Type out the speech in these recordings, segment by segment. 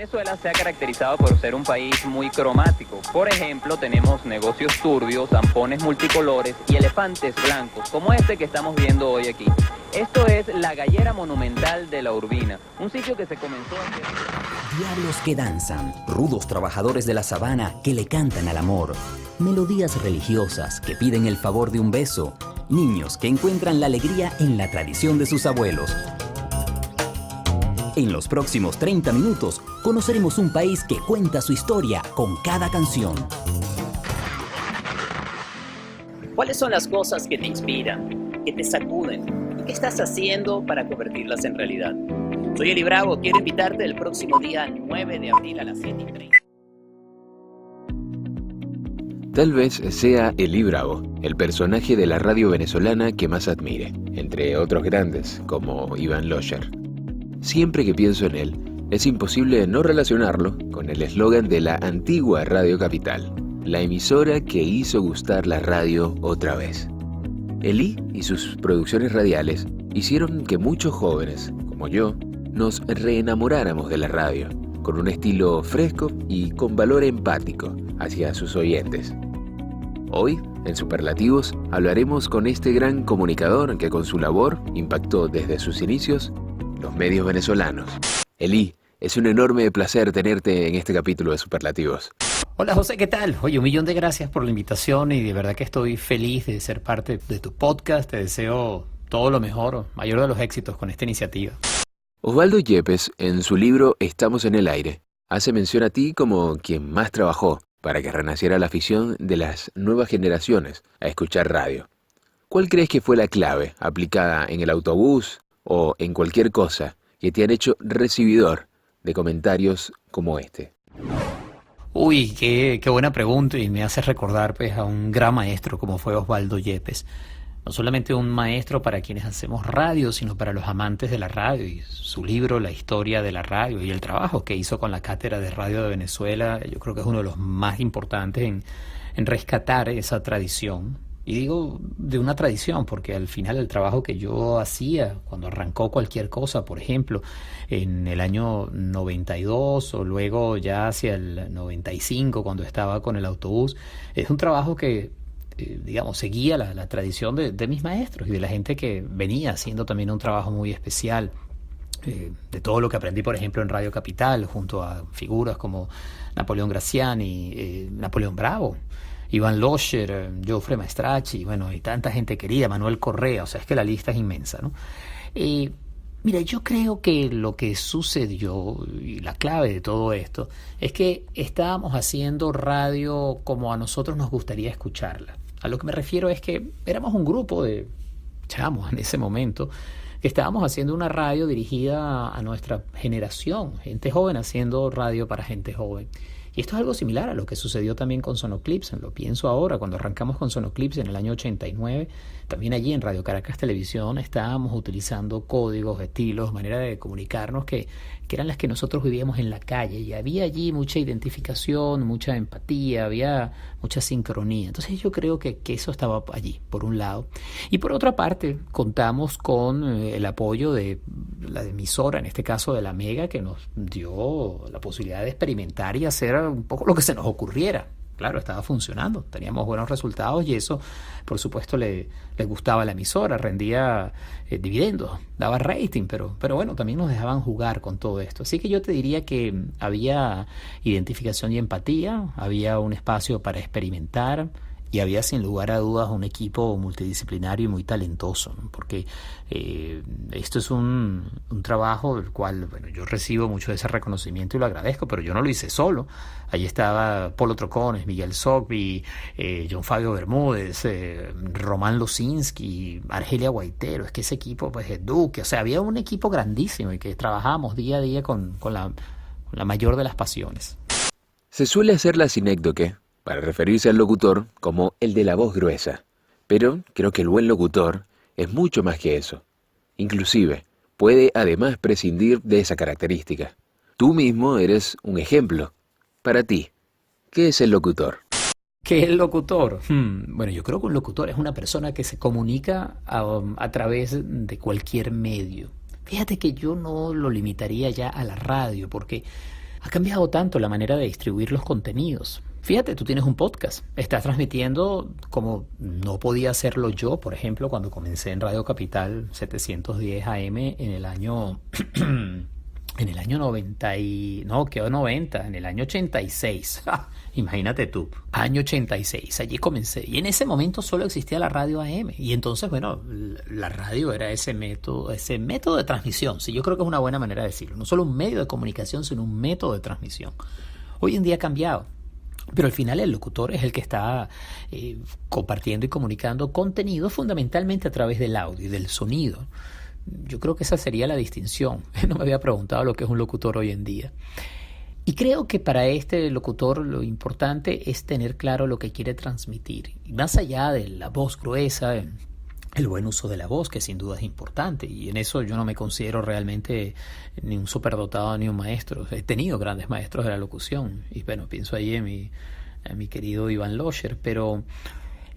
Venezuela se ha caracterizado por ser un país muy cromático. Por ejemplo, tenemos negocios turbios, zampones multicolores y elefantes blancos, como este que estamos viendo hoy aquí. Esto es la Gallera Monumental de la Urbina, un sitio que se comenzó a hacer... Diablos que danzan, rudos trabajadores de la sabana que le cantan al amor, melodías religiosas que piden el favor de un beso, niños que encuentran la alegría en la tradición de sus abuelos. En los próximos 30 minutos conoceremos un país que cuenta su historia con cada canción. ¿Cuáles son las cosas que te inspiran, que te sacuden y qué estás haciendo para convertirlas en realidad? Soy Eli Bravo, quiero invitarte el próximo día 9 de abril a las 7:30. Tal vez sea Eli Bravo, el personaje de la radio venezolana que más admire, entre otros grandes como Iván Losher. Siempre que pienso en él, es imposible no relacionarlo con el eslogan de la antigua Radio Capital, la emisora que hizo gustar la radio otra vez. Eli y sus producciones radiales hicieron que muchos jóvenes, como yo, nos reenamoráramos de la radio, con un estilo fresco y con valor empático hacia sus oyentes. Hoy, en Superlativos, hablaremos con este gran comunicador que con su labor impactó desde sus inicios los medios venezolanos. Eli, es un enorme placer tenerte en este capítulo de Superlativos. Hola José, ¿qué tal? Oye, 1.000.000 de gracias por la invitación y de verdad que estoy feliz de ser parte de tu podcast. Te deseo todo lo mejor, mayor de los éxitos con esta iniciativa. Osvaldo Yepes, en su libro Estamos en el aire, hace mención a ti como quien más trabajó para que renaciera la afición de las nuevas generaciones a escuchar radio. ¿Cuál crees que fue la clave aplicada en el autobús o en cualquier cosa que te han hecho recibidor de comentarios como este? Uy, qué buena pregunta y me hace recordar pues a un gran maestro como fue Osvaldo Yepes. No solamente un maestro para quienes hacemos radio, sino para los amantes de la radio, y su libro La historia de la radio y el trabajo que hizo con la Cátedra de Radio de Venezuela, yo creo que es uno de los más importantes en rescatar esa tradición. Y digo de una tradición porque al final el trabajo que yo hacía cuando arrancó cualquier cosa, por ejemplo, en el año 92 o luego ya hacia el 95 cuando estaba con el autobús, es un trabajo que seguía la tradición de mis maestros y de la gente que venía haciendo también un trabajo muy especial. De todo lo que aprendí, por ejemplo, en Radio Capital, junto a figuras como Napoleón Graciani, Napoleón Bravo, Iván Losher, Jofre Maestracchi, bueno, y tanta gente querida, Manuel Correa, o sea, es que la lista es inmensa, ¿no? Mira, yo creo que lo que sucedió y la clave de todo esto es que estábamos haciendo radio como a nosotros nos gustaría escucharla. A lo que me refiero es que éramos un grupo de chamos en ese momento que estábamos haciendo una radio dirigida a nuestra generación, gente joven haciendo radio para gente joven. Y esto es algo similar a lo que sucedió también con Sonoclips. Lo pienso ahora, cuando arrancamos con Sonoclips en el año 89, también allí en Radio Caracas Televisión estábamos utilizando códigos, estilos, maneras de comunicarnos que eran las que nosotros vivíamos en la calle. Y había allí mucha identificación, mucha empatía, había mucha sincronía. Entonces yo creo que eso estaba allí, por un lado. Y por otra parte, contamos con el apoyo de la emisora, en este caso de la Mega, que nos dio la posibilidad de experimentar y hacer un poco lo que se nos ocurriera. Claro, estaba funcionando, teníamos buenos resultados y eso, por supuesto, le gustaba a la emisora, rendía dividendos, daba rating, pero bueno, también nos dejaban jugar con todo esto. Así que yo te diría que había identificación y empatía, había un espacio para experimentar y había sin lugar a dudas un equipo multidisciplinario y muy talentoso, ¿no? Porque esto es un trabajo del cual yo recibo mucho de ese reconocimiento y lo agradezco, pero yo no lo hice solo. Allí estaba Polo Trocones, Miguel Sogbi, John Fabio Bermúdez, Román Losinski, Argelia Guaitero. Es que ese equipo, pues, es Duque, o sea, había un equipo grandísimo y que trabajábamos día a día con la mayor de las pasiones. Se suele hacer la sinécdoque para referirse al locutor como el de la voz gruesa, pero creo que el buen locutor es mucho más que eso. Inclusive, puede además prescindir de esa característica. Tú mismo eres un ejemplo. Para ti, ¿qué es el locutor? ¿Qué es el locutor? Bueno, yo creo que un locutor es una persona que se comunica a través de cualquier medio. Fíjate que yo no lo limitaría ya a la radio, porque Ha cambiado tanto la manera de distribuir los contenidos. Fíjate, tú tienes un podcast, estás transmitiendo como no podía hacerlo yo, por ejemplo, cuando comencé en Radio Capital 710 AM en el año en el año 90 y no, quedó 90, en el año 86. ¡Ja! Imagínate tú, año 86, allí comencé. Y en ese momento solo existía la radio AM. Y entonces, bueno, la radio era ese método de transmisión. Sí, yo creo que es una buena manera de decirlo. No solo un medio de comunicación, sino un método de transmisión. Hoy en día ha cambiado. Pero al final el locutor es el que está compartiendo y comunicando contenido fundamentalmente a través del audio y del sonido. Yo creo que esa sería la distinción. No me había preguntado lo que es un locutor hoy en día. Y creo que para este locutor lo importante es tener claro lo que quiere transmitir. Y más allá de la voz gruesa, el buen uso de la voz, que sin duda es importante. Y en eso yo no me considero realmente ni un superdotado ni un maestro. He tenido grandes maestros de la locución. Y bueno, pienso ahí en mi querido Iván Losher, pero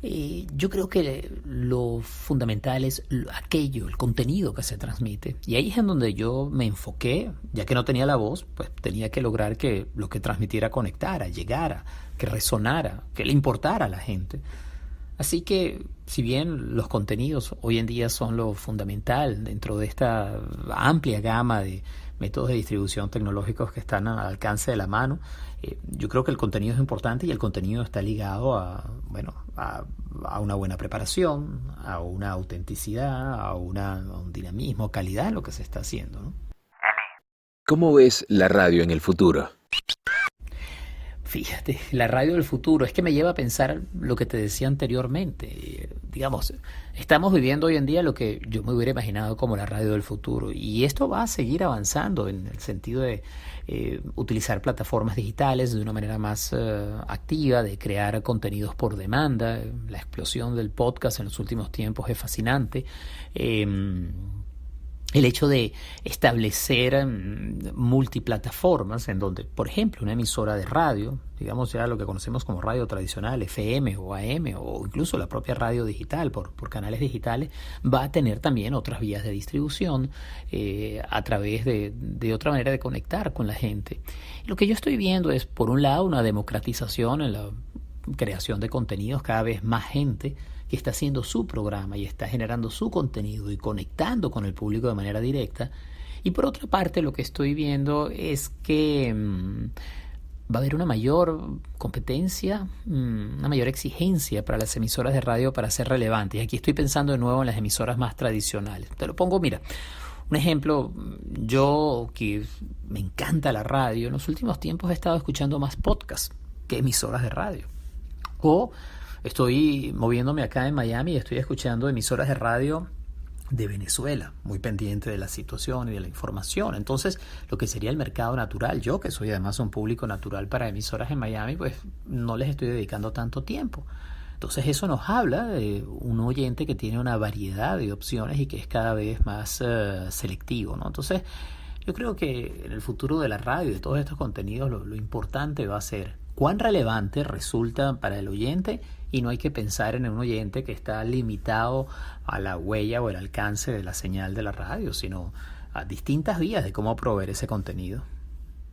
yo creo que lo fundamental es aquello, el contenido que se transmite. Y ahí es en donde yo me enfoqué, ya que no tenía la voz, pues tenía que lograr que lo que transmitiera conectara, llegara, que resonara, que le importara a la gente. Así que, si bien los contenidos hoy en día son lo fundamental dentro de esta amplia gama de métodos de distribución tecnológicos que están al alcance de la mano, yo creo que el contenido es importante y el contenido está ligado a una buena preparación, a una autenticidad, a un dinamismo, calidad en lo que se está haciendo, ¿no? ¿Cómo ves la radio en el futuro? Fíjate, la radio del futuro es que me lleva a pensar lo que te decía anteriormente. Digamos, estamos viviendo hoy en día lo que yo me hubiera imaginado como la radio del futuro, y esto va a seguir avanzando en el sentido de utilizar plataformas digitales de una manera más activa, de crear contenidos por demanda. La explosión del podcast en los últimos tiempos es fascinante. El hecho de establecer multiplataformas en donde, por ejemplo, una emisora de radio, digamos ya lo que conocemos como radio tradicional, FM o AM, o incluso la propia radio digital por canales digitales, va a tener también otras vías de distribución a través de otra manera de conectar con la gente. Y lo que yo estoy viendo es, por un lado, una democratización en la creación de contenidos, cada vez más gente que está haciendo su programa y está generando su contenido y conectando con el público de manera directa. Y por otra parte, lo que estoy viendo es que va a haber una mayor competencia, una mayor exigencia para las emisoras de radio para ser relevantes. Y aquí estoy pensando de nuevo en las emisoras más tradicionales. Te lo pongo, mira, un ejemplo. Yo, que me encanta la radio, en los últimos tiempos he estado escuchando más podcasts que emisoras de radio. O estoy moviéndome acá en Miami y estoy escuchando emisoras de radio de Venezuela, muy pendiente de la situación y de la información. Entonces, lo que sería el mercado natural, yo que soy además un público natural para emisoras en Miami, pues no les estoy dedicando tanto tiempo. Entonces, eso nos habla de un oyente que tiene una variedad de opciones y que es cada vez más selectivo, ¿no? Entonces, yo creo que en el futuro de la radio y de todos estos contenidos, lo importante va a ser cuán relevante resulta para el oyente, y no hay que pensar en un oyente que está limitado a la huella o el alcance de la señal de la radio, sino a distintas vías de cómo proveer ese contenido.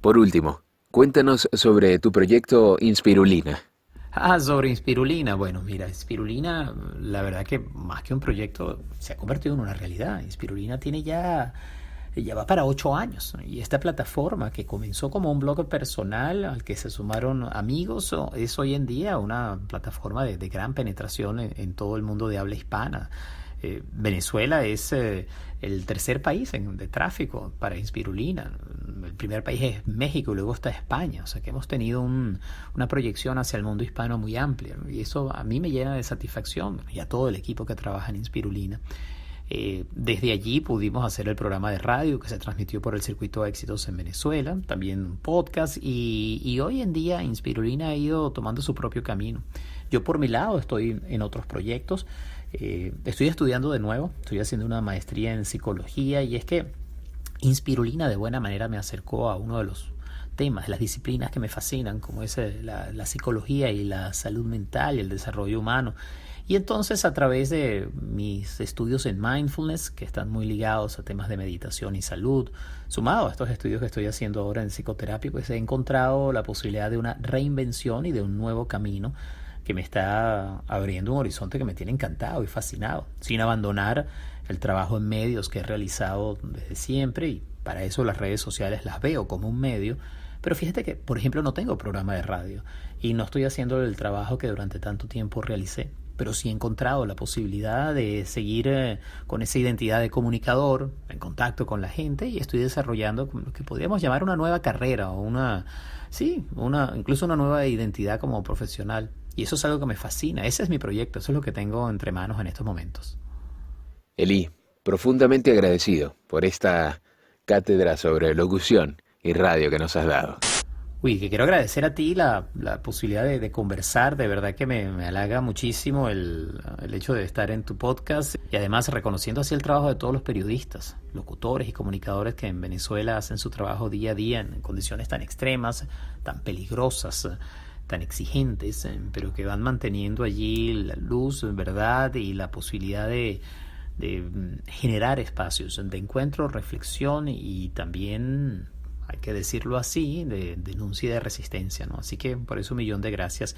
Por último, cuéntanos sobre tu proyecto Inspirulina. Sobre Inspirulina. Bueno, mira, Inspirulina, la verdad que más que un proyecto, se ha convertido en una realidad. Inspirulina tiene ya va para 8 años, y esta plataforma que comenzó como un blog personal al que se sumaron amigos es hoy en día una plataforma de gran penetración en todo el mundo de habla hispana. Venezuela es el tercer país de tráfico para Inspirulina. El primer país es México y luego está España. O sea que hemos tenido una proyección hacia el mundo hispano muy amplia, y eso a mí me llena de satisfacción, y a todo el equipo que trabaja en Inspirulina. Desde allí pudimos hacer el programa de radio que se transmitió por el Circuito de Éxitos en Venezuela, también un podcast, y hoy en día Inspirulina ha ido tomando su propio camino. Yo por mi lado estoy en otros proyectos, estoy estudiando de nuevo, estoy haciendo una maestría en psicología, y es que Inspirulina de buena manera me acercó a uno de los temas, las disciplinas que me fascinan, como es la psicología y la salud mental y el desarrollo humano. Y entonces a través de mis estudios en mindfulness, que están muy ligados a temas de meditación y salud, sumado a estos estudios que estoy haciendo ahora en psicoterapia, pues he encontrado la posibilidad de una reinvención y de un nuevo camino que me está abriendo un horizonte que me tiene encantado y fascinado, sin abandonar el trabajo en medios que he realizado desde siempre, y para eso las redes sociales las veo como un medio. Pero fíjate que, por ejemplo, no tengo programa de radio y no estoy haciendo el trabajo que durante tanto tiempo realicé, pero sí he encontrado la posibilidad de seguir con esa identidad de comunicador, en contacto con la gente, y estoy desarrollando lo que podríamos llamar una nueva carrera o incluso una nueva identidad como profesional. Y eso es algo que me fascina. Ese es mi proyecto, eso es lo que tengo entre manos en estos momentos. Eli, profundamente agradecido por esta cátedra sobre locución y radio que nos has dado. Uy, que quiero agradecer a ti la posibilidad de conversar. De verdad que me halaga muchísimo el hecho de estar en tu podcast, y además reconociendo así el trabajo de todos los periodistas, locutores y comunicadores que en Venezuela hacen su trabajo día a día en condiciones tan extremas, tan peligrosas, tan exigentes, pero que van manteniendo allí la luz, verdad, y la posibilidad de generar espacios de encuentro, reflexión y también, hay que decirlo así, de denuncia y de resistencia, ¿no? Así que por eso 1.000.000 de gracias.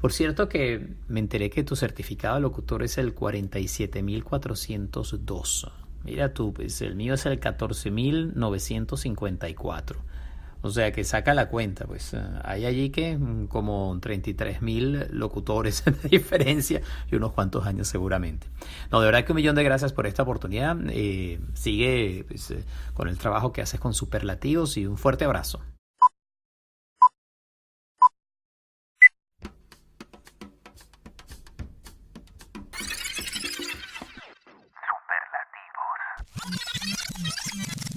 Por cierto que me enteré que tu certificado de locutor es el 47.402. Mira tú, pues el mío es el 14.954. O sea que saca la cuenta, pues hay allí que como 33.000 locutores de diferencia y unos cuantos años seguramente. No, de verdad que 1.000.000 de gracias por esta oportunidad. Sigue pues, con el trabajo que haces con Superlativos, y un fuerte abrazo. Superlativos.